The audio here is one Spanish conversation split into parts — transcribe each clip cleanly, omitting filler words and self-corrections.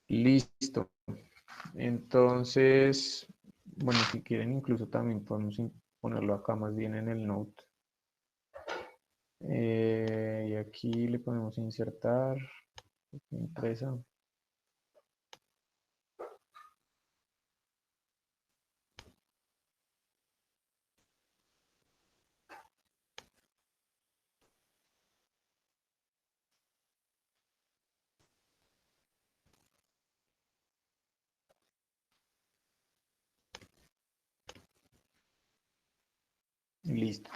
Listo. Entonces, bueno, si quieren incluso también podemos ponerlo acá más bien en el Note. Y aquí le podemos insertar impresa. Listo.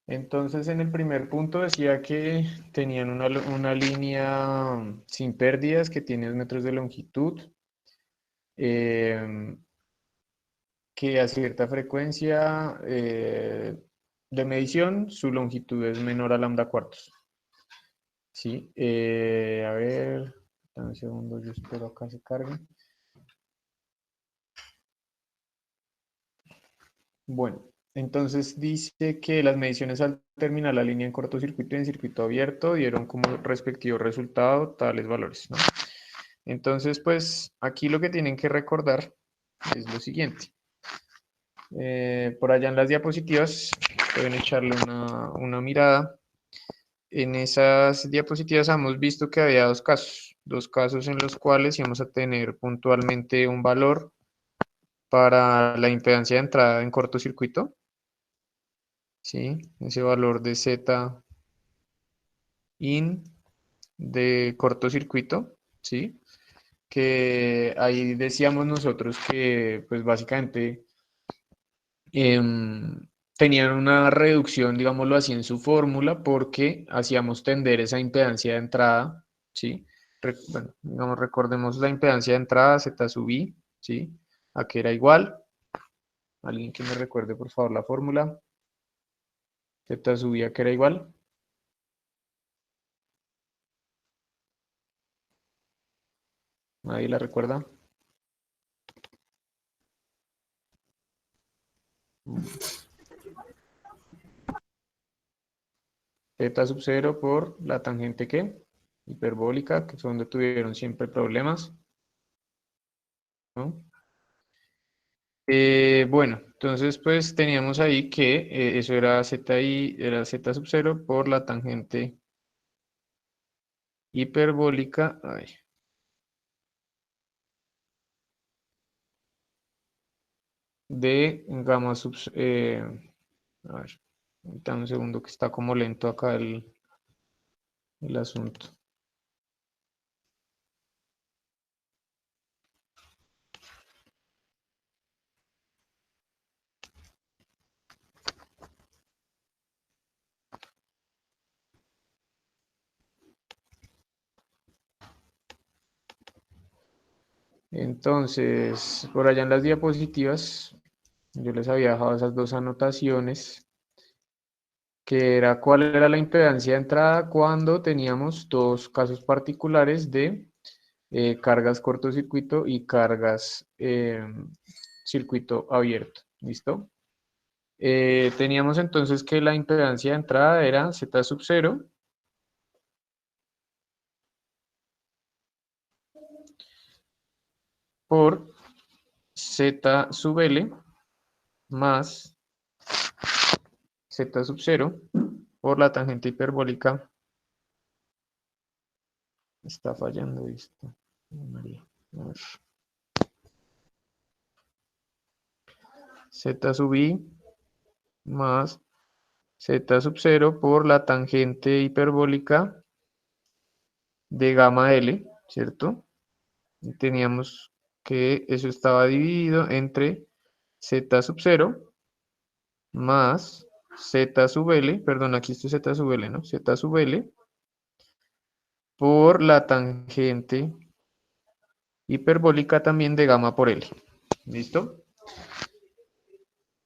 Entonces, en el primer punto decía que tenían una línea sin pérdidas que tiene 2 metros de longitud, em, que a cierta frecuencia de medición su longitud es menor a lambda cuartos. Sí, a ver, dame un segundo, yo espero acá se cargue. Bueno, entonces dice que las mediciones al terminar la línea en cortocircuito y en circuito abierto dieron como respectivo resultado tales valores, ¿no? Entonces, pues aquí lo que tienen que recordar es lo siguiente. Por allá en las diapositivas pueden echarle una mirada. En esas diapositivas hemos visto que había dos casos en los cuales íbamos a tener puntualmente un valor para la impedancia de entrada en cortocircuito, ¿sí? Ese valor de Z in de cortocircuito, ¿sí? Que ahí decíamos nosotros que pues básicamente tenían una reducción, digámoslo así, en su fórmula porque hacíamos tender esa impedancia de entrada, ¿sí? Bueno, digamos, recordemos la impedancia de entrada Z sub I, ¿sí? A que era igual. Alguien que me recuerde, por favor, la fórmula. Z sub I a que era igual. ¿Nadie la recuerda? Z sub 0 por la tangente ¿qué? Hiperbólica, que fue donde tuvieron siempre problemas, ¿no? Bueno, entonces pues teníamos ahí que eso era era Z sub 0 por la tangente hiperbólica de gamma sub... a ver, dame un segundo que está como lento acá el asunto. Entonces, por allá en las diapositivas, yo les había dejado esas dos anotaciones, que era cuál era la impedancia de entrada cuando teníamos dos casos particulares de cargas cortocircuito y cargas circuito abierto. ¿Listo? Teníamos entonces que la impedancia de entrada era Z sub 0 por Z sub L más Z sub 0 por la tangente hiperbólica. Está fallando esto. María. A ver. Z sub I más Z sub 0 por la tangente hiperbólica de gamma L, ¿cierto? Y teníamos que eso estaba dividido entre Z sub 0 más Z sub L, perdón, aquí esto es Z sub L, ¿no? Z sub L por la tangente hiperbólica también de gamma por L. ¿Listo?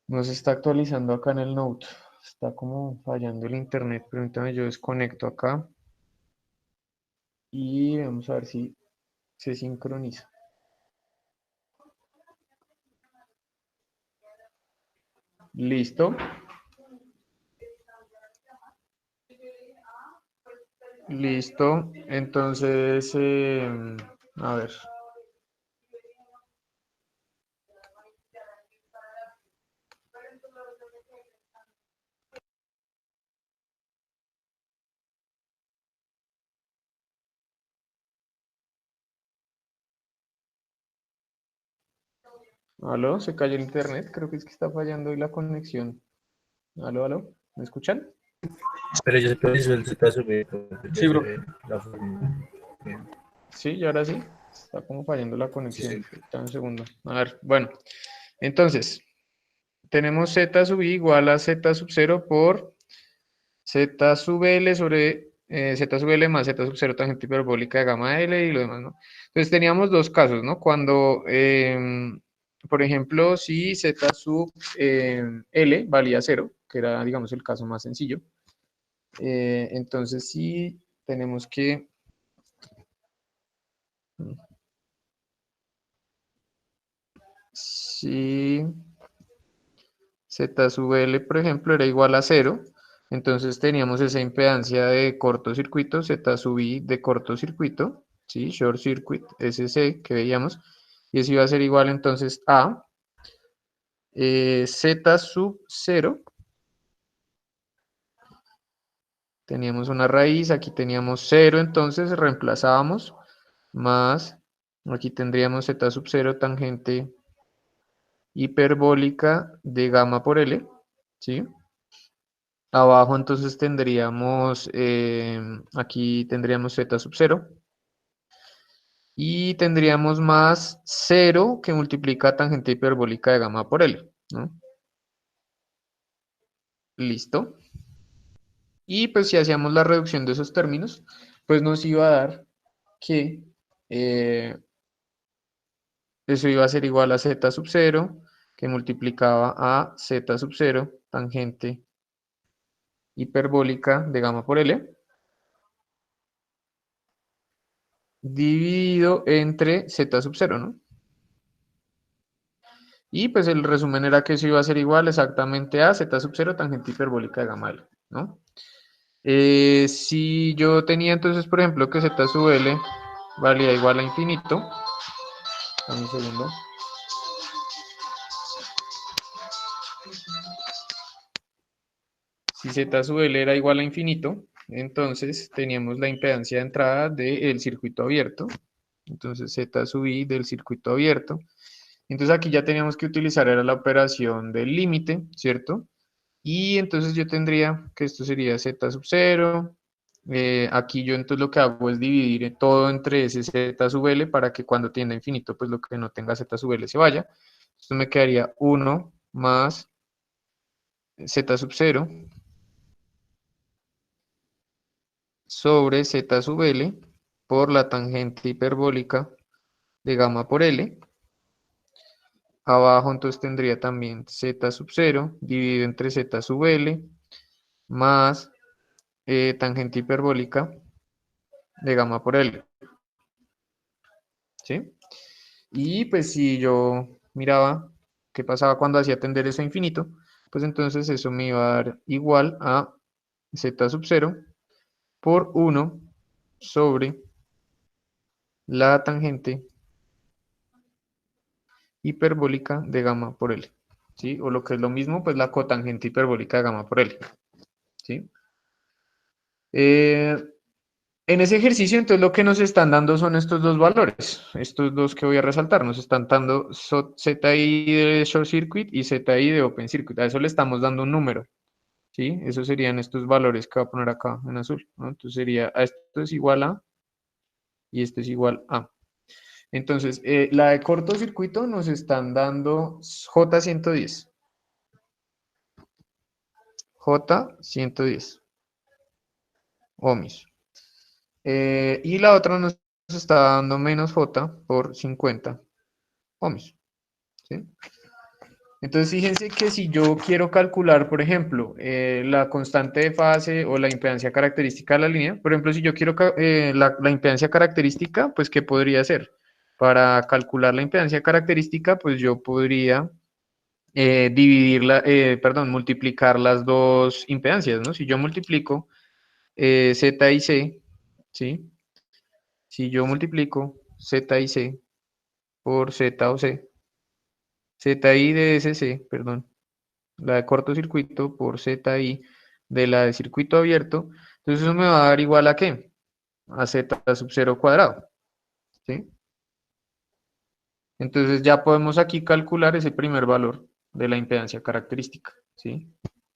No se está actualizando acá en el Note. Está como fallando el internet. Permítame, yo desconecto acá. Y vamos a ver si se sincroniza. Listo. Listo. Entonces, A ver. ¿Aló? ¿Se cayó el internet? Creo que es que está fallando hoy la conexión. ¿Aló, aló? ¿Me escuchan? Pero yo siempre visualizo el subir, ya Sí, se bro. ve la forma. Bien. Sí, y ahora sí. Está como fallando la Sí, conexión. sí. Está un segundo. A ver, bueno. Entonces, tenemos z sub i igual a z sub 0 por z sub L sobre z sub L más z sub 0 tangente hiperbólica de gamma L y lo demás, ¿no? Entonces teníamos dos casos, ¿no? Cuando, por ejemplo, si z sub L valía 0, que era, digamos, el caso más sencillo, entonces sí tenemos que... Si z sub L, por ejemplo, era igual a 0, entonces teníamos esa impedancia de cortocircuito, z sub i de cortocircuito, ¿sí? Short circuit, SC, que veíamos, y eso iba a ser igual entonces a z sub 0, teníamos una raíz, aquí teníamos 0, entonces reemplazábamos, más, aquí tendríamos z sub 0 tangente hiperbólica de gamma por L, ¿sí? Abajo entonces tendríamos, aquí tendríamos z sub 0 y tendríamos más 0 que multiplica tangente hiperbólica de gamma por L, ¿no? Listo. Y pues si hacíamos la reducción de esos términos, pues nos iba a dar que eso iba a ser igual a z sub 0 que multiplicaba a z sub 0 tangente hiperbólica de gamma por L dividido entre z sub 0, ¿no? Y pues el resumen era que eso iba a ser igual exactamente a z sub 0 tangente hiperbólica de gamma L, ¿no? Si yo tenía entonces, por ejemplo, que z sub L valía igual a infinito, dame un segundo. Si z sub L era igual a infinito, entonces teníamos la impedancia de entrada del circuito abierto. Entonces z sub i del circuito abierto. Entonces aquí ya teníamos que utilizar era la operación del límite, ¿cierto? Y entonces yo tendría que esto sería z sub 0. Aquí yo entonces lo que hago es dividir todo entre ese z sub L para que cuando tienda a infinito, pues lo que no tenga z sub L se vaya. Entonces me quedaría 1 más z sub 0 sobre z sub L por la tangente hiperbólica de gamma por L. Abajo entonces tendría también z sub 0 dividido entre z sub L más tangente hiperbólica de gamma por L. ¿Sí? Y pues si yo miraba qué pasaba cuando hacía tender eso a infinito, pues entonces eso me iba a dar igual a z sub 0 por 1 sobre la tangente hiperbólica de gamma por L, ¿sí? O lo que es lo mismo, pues la cotangente hiperbólica de gamma por L, ¿sí? En ese ejercicio, entonces lo que nos están dando son estos dos valores, estos dos que voy a resaltar, nos están dando ZI de short circuit y ZI de open circuit, a eso le estamos dando un número, ¿sí? Esos serían estos valores que voy a poner acá en azul, ¿no? Entonces sería, esto es igual a, y esto es igual a. Entonces, la de cortocircuito nos están dando J110. J110 ohms. Y la otra nos está dando menos J por 50 ohms. ¿Sí? Entonces, fíjense que si yo quiero calcular, por ejemplo, la constante de fase o la impedancia característica de la línea, por ejemplo, si yo quiero la impedancia característica, pues, ¿qué podría hacer? Para calcular la impedancia característica, pues yo podría multiplicar las dos impedancias, ¿no? Si yo multiplico Z y C, ¿sí? Si yo multiplico Z y C por Z o C. ZI de SC, perdón. La de cortocircuito por ZI de la de circuito abierto. Entonces eso me va a dar igual a ¿qué? A Z sub 0 cuadrado. ¿Sí? Entonces ya podemos aquí calcular ese primer valor de la impedancia característica. ¿Sí?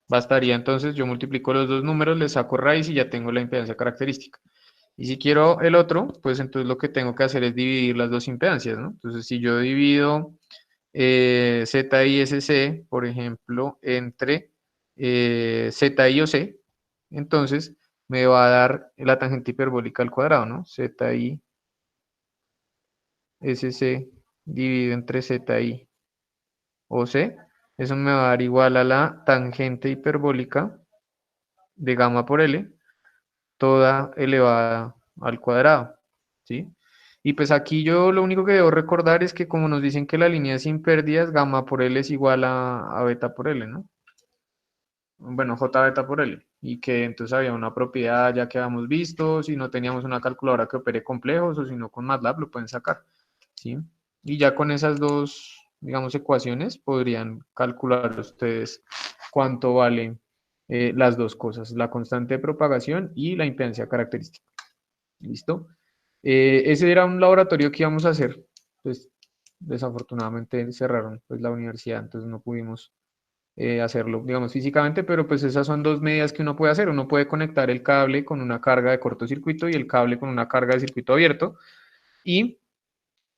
Bastaría entonces, yo multiplico los dos números, le saco raíz y ya tengo la impedancia característica. Y si quiero el otro, pues entonces lo que tengo que hacer es dividir las dos impedancias, ¿no? Entonces si yo divido ZISC, por ejemplo, entre ZI o C, entonces me va a dar la tangente hiperbólica al cuadrado, ¿no? ZISC dividido entre ZI o C, eso me va a dar igual a la tangente hiperbólica de gamma por L, toda elevada al cuadrado, ¿sí? Y pues aquí yo lo único que debo recordar es que como nos dicen que la línea es sin pérdidas, gamma por L es igual a beta por L, ¿no? Bueno, J beta por L. Y que entonces había una propiedad ya que habíamos visto, si no teníamos una calculadora que opere complejos o si no con MATLAB lo pueden sacar, ¿sí? Y ya con esas dos, digamos, ecuaciones podrían calcular ustedes cuánto valen las dos cosas, la constante de propagación y la impedancia característica. ¿Listo? Ese era un laboratorio que íbamos a hacer, pues desafortunadamente cerraron pues, la universidad, entonces no pudimos hacerlo, digamos, físicamente, pero pues esas son dos medidas que uno puede hacer. Uno puede conectar el cable con una carga de cortocircuito y el cable con una carga de circuito abierto y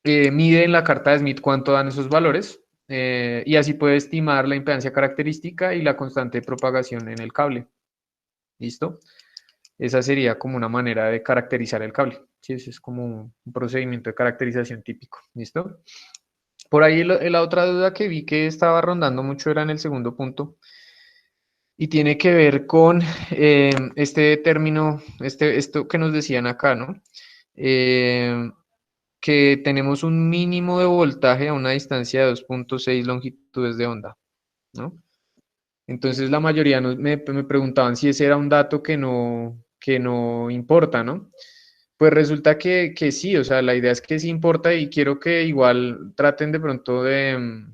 mide en la carta de Smith cuánto dan esos valores y así puede estimar la impedancia característica y la constante de propagación en el cable. ¿Listo? Esa sería como una manera de caracterizar el cable. Sí, ese es como un procedimiento de caracterización típico. ¿Listo? Por ahí la otra duda que vi que estaba rondando mucho era en el segundo punto y tiene que ver con este término, esto que nos decían acá, ¿no? Que tenemos un mínimo de voltaje a una distancia de 2.6 longitudes de onda, ¿no? Entonces la mayoría me preguntaban si ese era un dato que no importa, ¿no? Pues resulta que sí, o sea, la idea es que sí importa y quiero que igual traten de pronto de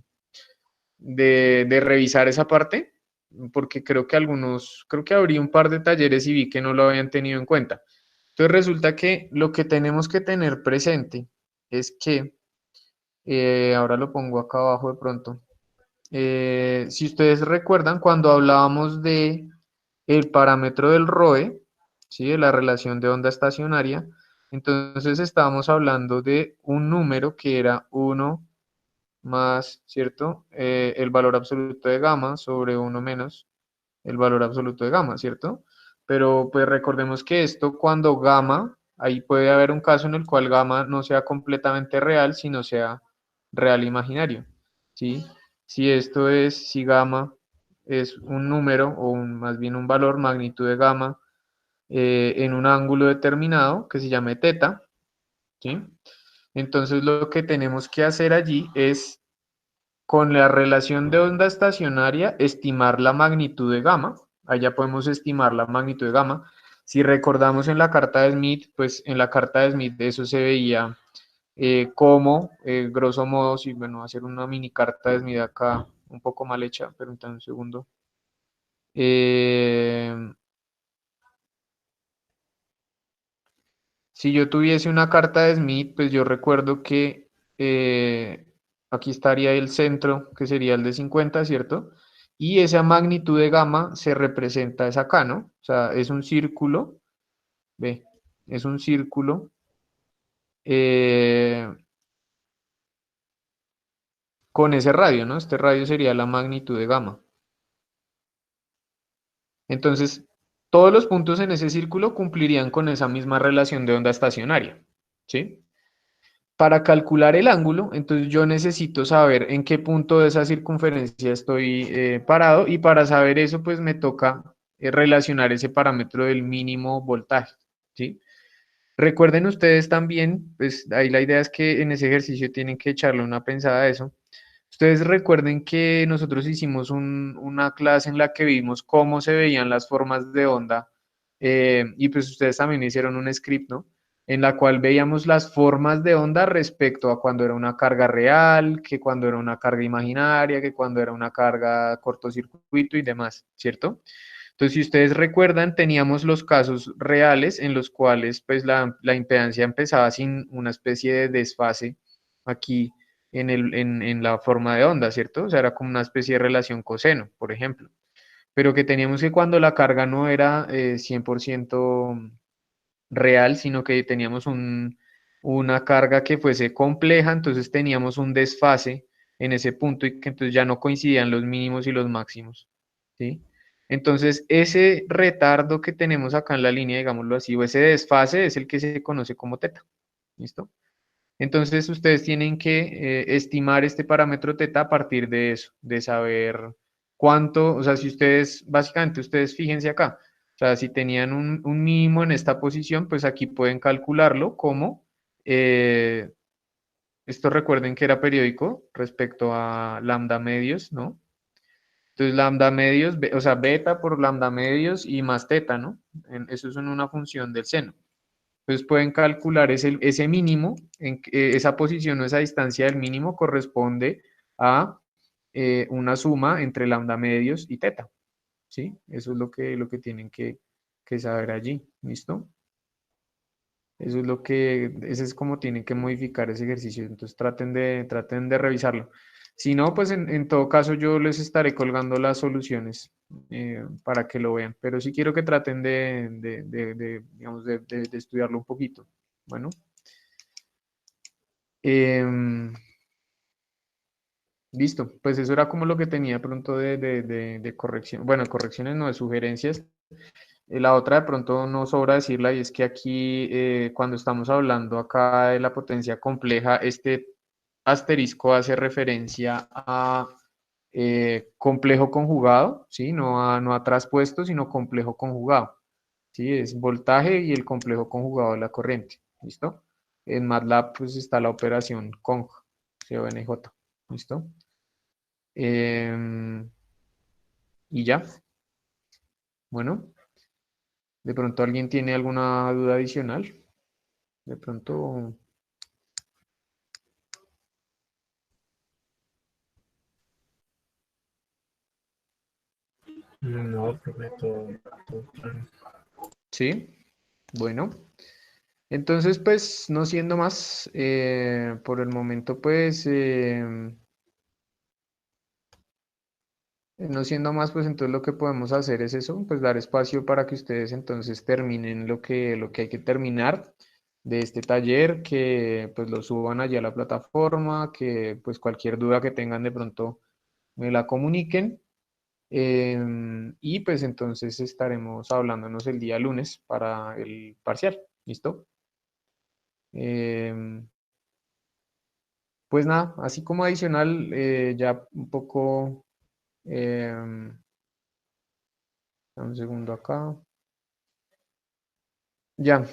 revisar esa parte, porque creo que abrí un par de talleres y vi que no lo habían tenido en cuenta. Entonces resulta que lo que tenemos que tener presente es que, ahora lo pongo acá abajo de pronto, si ustedes recuerdan, cuando hablábamos de el parámetro del ROE, ¿sí? De la relación de onda estacionaria, entonces estábamos hablando de un número que era 1 más, ¿cierto? El valor absoluto de gamma sobre 1 menos el valor absoluto de gamma, ¿cierto? Pero pues recordemos que esto cuando gamma, ahí puede haber un caso en el cual gamma no sea completamente real, sino sea real imaginario, ¿sí? Si gamma es un número o más bien un valor, magnitud de gamma, en un ángulo determinado que se llame teta, ¿sí? Entonces lo que tenemos que hacer allí es con la relación de onda estacionaria, estimar la magnitud de gamma. Allá podemos estimar la magnitud de gamma. Si recordamos en la carta de Smith, pues en la carta de Smith eso se veía como, grosso modo, si bueno, hacer una mini carta de Smith acá, un poco mal hecha, pero entonces un segundo. Si yo tuviese una carta de Smith, pues yo recuerdo que aquí estaría el centro, que sería el de 50, ¿cierto? Y esa magnitud de gamma se representa es acá, ¿no? O sea, es un círculo, ve, es un círculo eh, con ese radio, ¿no? Este radio sería la magnitud de gamma. Entonces, todos los puntos en ese círculo cumplirían con esa misma relación de onda estacionaria, ¿sí? Para calcular el ángulo, entonces yo necesito saber en qué punto de esa circunferencia estoy parado y para saber eso pues me toca relacionar ese parámetro del mínimo voltaje, ¿sí? Recuerden ustedes también, pues ahí la idea es que en ese ejercicio tienen que echarle una pensada a eso. Ustedes recuerden que nosotros hicimos una clase en la que vimos cómo se veían las formas de onda y pues ustedes también hicieron un script, ¿no? en la cual veíamos las formas de onda respecto a cuando era una carga real, que cuando era una carga imaginaria, que cuando era una carga cortocircuito y demás, ¿cierto? Entonces, si ustedes recuerdan, teníamos los casos reales en los cuales pues la impedancia empezaba sin una especie de desfase aquí en la forma de onda, ¿cierto? O sea, era como una especie de relación coseno, por ejemplo. Pero que teníamos que cuando la carga no era 100% real, sino que teníamos una carga que fuese compleja, entonces teníamos un desfase en ese punto y que entonces ya no coincidían los mínimos y los máximos, ¿sí? Entonces, ese retardo que tenemos acá en la línea, digámoslo así, o ese desfase es el que se conoce como teta, ¿listo? Entonces, ustedes tienen que estimar este parámetro teta a partir de eso, de saber cuánto, o sea, si ustedes, básicamente, ustedes fíjense acá, o sea, si tenían un mínimo en esta posición, pues aquí pueden calcularlo como, eh, esto recuerden que era periódico respecto a lambda medios, ¿no? Entonces, lambda medios, o sea, beta por lambda medios y más teta, ¿no? Eso es en una función del seno. Entonces pueden calcular ese mínimo, esa posición o esa distancia del mínimo corresponde a una suma entre lambda medios y teta, ¿sí? Eso es lo que tienen que saber allí, ¿listo? Eso es ese es como tienen que modificar ese ejercicio, entonces traten de revisarlo. Si no, pues en todo caso yo les estaré colgando las soluciones para que lo vean, pero sí quiero que traten digamos, de estudiarlo un poquito. Bueno, em, listo, pues eso era como lo que tenía pronto de corrección. Bueno, correcciones no, de sugerencias. La otra de pronto no sobra decirla y es que aquí cuando estamos hablando acá de la potencia compleja, este asterisco hace referencia a complejo conjugado, ¿sí? No a traspuesto, sino complejo conjugado, ¿sí? Es voltaje y el complejo conjugado de la corriente, ¿listo? En MATLAB pues está la operación CONJ, CONJ, ¿listo? Em, y ya, bueno, de pronto alguien tiene alguna duda adicional. De pronto, No, prometo. sí. Bueno, entonces, pues, no siendo más, por el momento, pues, no siendo más, pues, entonces lo que podemos hacer es eso, pues, dar espacio para que ustedes entonces terminen lo que hay que terminar de este taller, que pues lo suban allá a la plataforma, que pues cualquier duda que tengan de pronto me la comuniquen. Y pues entonces estaremos hablándonos el día lunes para el parcial. ¿Listo? Em, pues nada, así como adicional, ya un poco, em, un segundo acá. Ya,